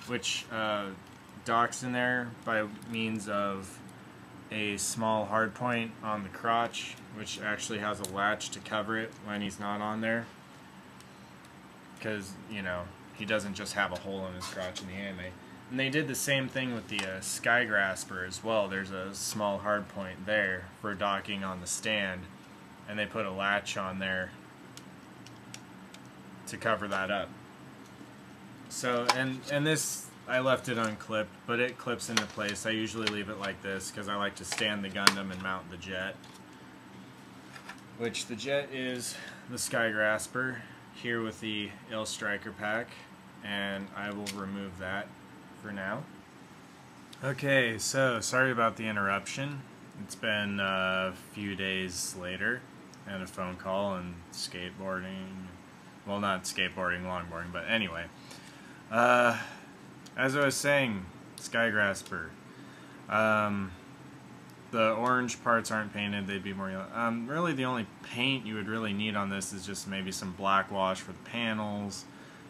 which docks in there by means of a small hardpoint on the crotch, which actually has a latch to cover it when he's not on there. Because, you know, he doesn't just have a hole in his crotch in the anime. And they did the same thing with the Sky Grasper as well. There's a small hardpoint there for docking on the stand, and they put a latch on there to cover that up. So, and this, I left it unclipped, but it clips into place. I usually leave it like this because I like to stand the Gundam and mount the jet. Which the jet is the Sky Grasper here with the Aile Striker pack, and I will remove that for now. Okay, so sorry about the interruption. It's been a few days later, and a phone call and skateboarding. Well, not skateboarding, longboarding, but anyway. As I was saying, Sky Grasper. The orange parts aren't painted, they'd be more yellow. Really the only paint you would really need on this is just maybe some black wash for the panels,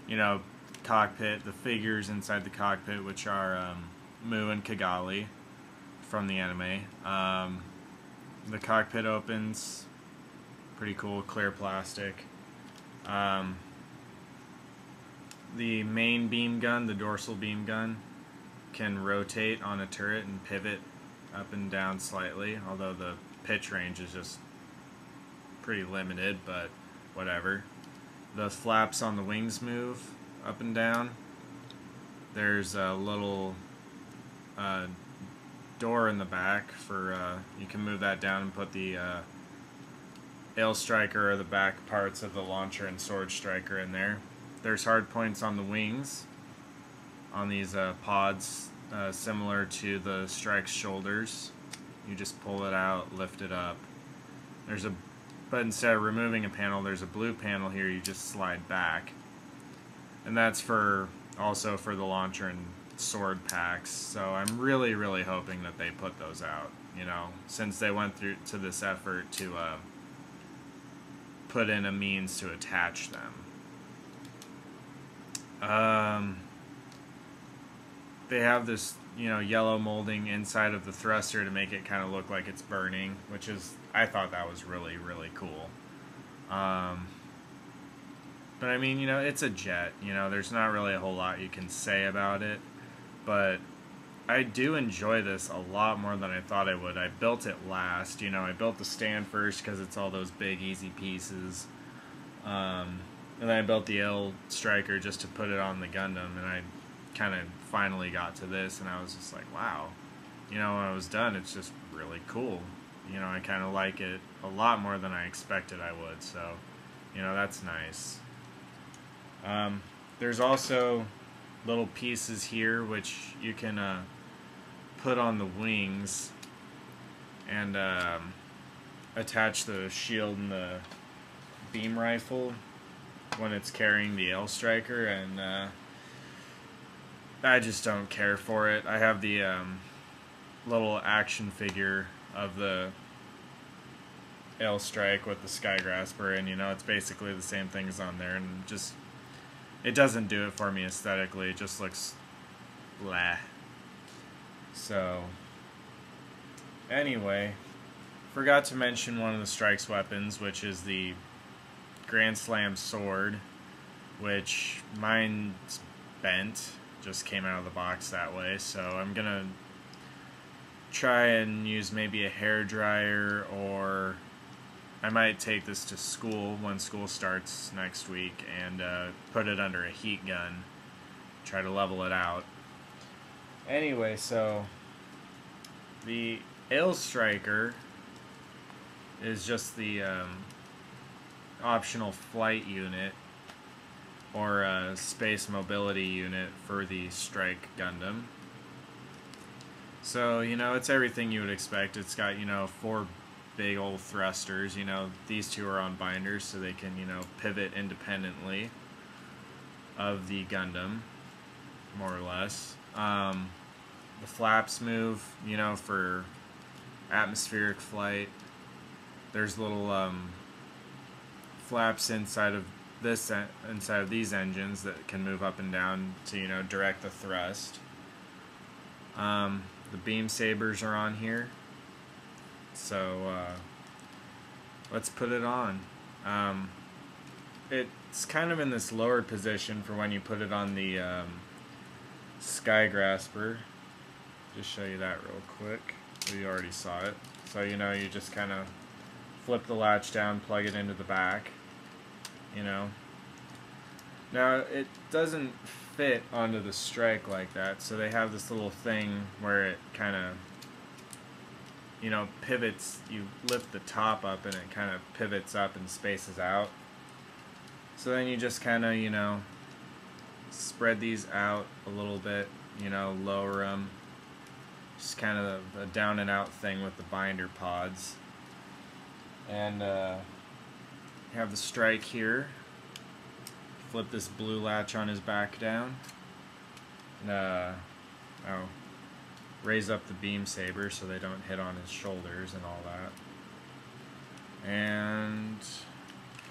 you know, cockpit, the figures inside the cockpit, which are Mu and Kigali from the anime. The cockpit opens, pretty cool, clear plastic. The main beam gun, the dorsal beam gun, can rotate on a turret and pivot up and down slightly, although the pitch range is just pretty limited, but whatever. The flaps on the wings move up and down. There's a little door in the back for you can move that down and put the Aile Striker or the back parts of the launcher and sword striker in there. There's hard points on the wings on these pods, similar to the Strike's shoulders. You just pull it out, lift it up. But instead of removing a panel, there's a blue panel here you just slide back. And that's also for the launcher and sword packs. So I'm really, really hoping that they put those out, you know, since they went through to this effort to put in a means to attach them. They have this, you know, yellow molding inside of the thruster to make it kind of look like it's burning, which is, I thought that was really, really cool. But I mean, you know, it's a jet, you know, there's not really a whole lot you can say about it, but I do enjoy this a lot more than I thought I would. I built it last, you know, I built the stand first because it's all those big, easy pieces. And then I built the Aile Striker just to put it on the Gundam, and I kind of finally got to this, and I was just like, wow. You know, when I was done, it's just really cool. You know, I kind of like it a lot more than I expected I would, so, you know, that's nice. There's also little pieces here which you can put on the wings and attach the shield and the beam rifle when it's carrying the Aile Striker, and I just don't care for it. I have the little action figure of the Aile Strike with the Sky Grasper, and you know, it's basically the same things on there, and just, it doesn't do it for me aesthetically. It just looks blah. So anyway, forgot to mention one of the Strike's weapons, which is the Grand Slam sword, which mine's bent, just came out of the box that way, so I'm gonna try and use maybe a hair dryer, or I might take this to school when school starts next week and put it under a heat gun, try to level it out. Anyway, so the Aile Striker is just the optional flight unit, or a space mobility unit for the Strike Gundam. So, you know, it's everything you would expect. It's got, you know, 4 big old thrusters. You know, these 2 are on binders, so they can, you know, pivot independently of the Gundam, more or less. The flaps move, you know, for atmospheric flight. There's little flaps inside of this inside of these engines that can move up and down to, you know, direct the thrust. The beam sabers are on here, so let's put it on. It's kind of in this lowered position for when you put it on the Sky Grasper. Just show you that real quick. We already saw it. So, you know, you just kind of flip the latch down, plug it into the back, you know. Now, it doesn't fit onto the strike like that, so they have this little thing where it kind of, you know, pivots. You lift the top up and it kind of pivots up and spaces out. So then you just kind of, you know, spread these out a little bit, you know, lower them. Just kind of a down and out thing with the binder pods. And you have the strike here. Flip this blue latch on his back down. And, raise up the beam saber so they don't hit on his shoulders and all that. And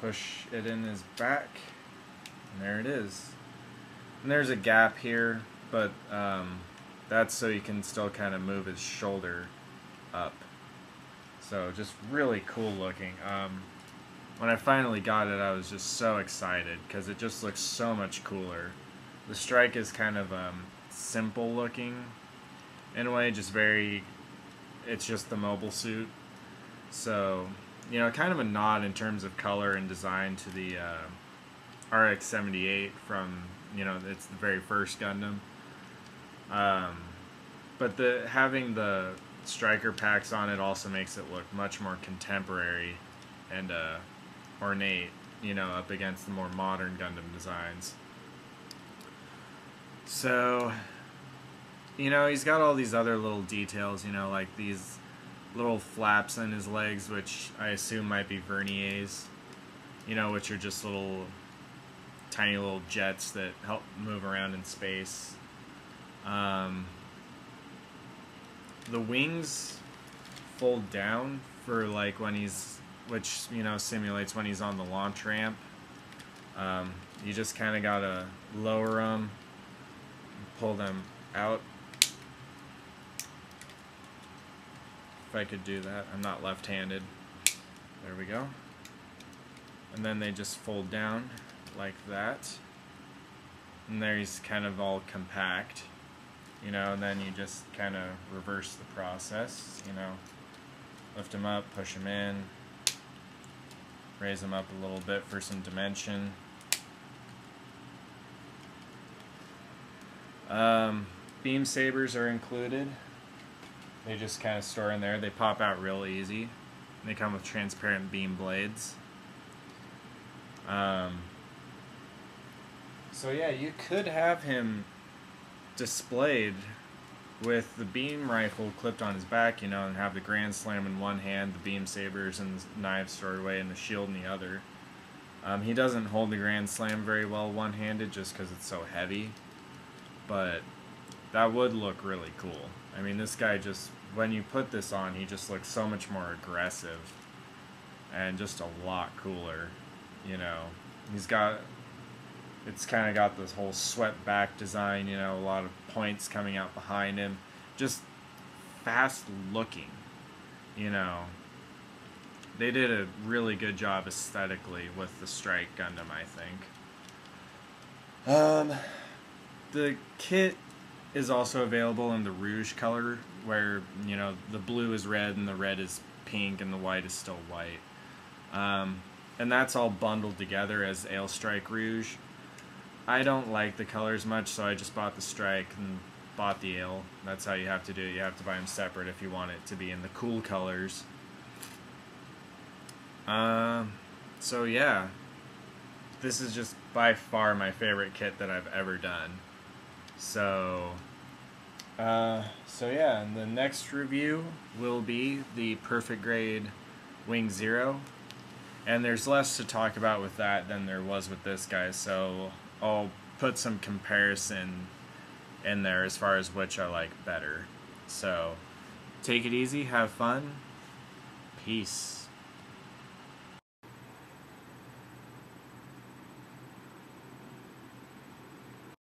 push it in his back. And there it is. And there's a gap here, but that's so you can still kind of move his shoulder up. So just really cool looking. When I finally got it, I was just so excited because it just looks so much cooler. The strike is kind of simple looking in a way, just very, it's just the mobile suit. So, you know, kind of a nod in terms of color and design to the RX-78 from, you know, it's the very first Gundam. But having the striker packs on it also makes it look much more contemporary and ornate, you know, up against the more modern Gundam designs. So, you know, he's got all these other little details, you know, like these little flaps on his legs, which I assume might be verniers, you know, which are just little tiny little jets that help move around in space. The wings fold down for like when he's, which, you know, simulates when he's on the launch ramp. You just kind of gotta lower them, pull them out. If I could do that, I'm not left-handed. There we go. And then they just fold down like that. And there he's kind of all compact, you know, and then you just kind of reverse the process, you know. Lift him up, push him in, raise him up a little bit for some dimension. Beam sabers are included. They just kind of store in there. They pop out real easy. They come with transparent beam blades. So yeah, you could have him displayed with the beam rifle clipped on his back, you know, and have the Grand Slam in one hand, the beam sabers and the knives stored away, and the shield in the other. He doesn't hold the Grand Slam very well one-handed just because it's so heavy, but that would look really cool. I mean, this guy just, when you put this on, he just looks so much more aggressive and just a lot cooler, you know. He's got, it's kind of got this whole swept back design, you know, a lot of points coming out behind him. Just fast looking, you know. They did a really good job aesthetically with the Strike Gundam, I think. The kit is also available in the Rouge color, where, you know, the blue is red and the red is pink and the white is still white. And that's all bundled together as Aile Strike Rouge. I don't like the colors much, so I just bought the Strike and bought the Aile. That's how you have to do it. You have to buy them separate if you want it to be in the cool colors. So yeah, this is just by far my favorite kit that I've ever done. So yeah, and the next review will be the Perfect Grade Wing Zero. And there's less to talk about with that than there was with this guy, so I'll put some comparison in there as far as which I like better. So, take it easy, have fun, peace.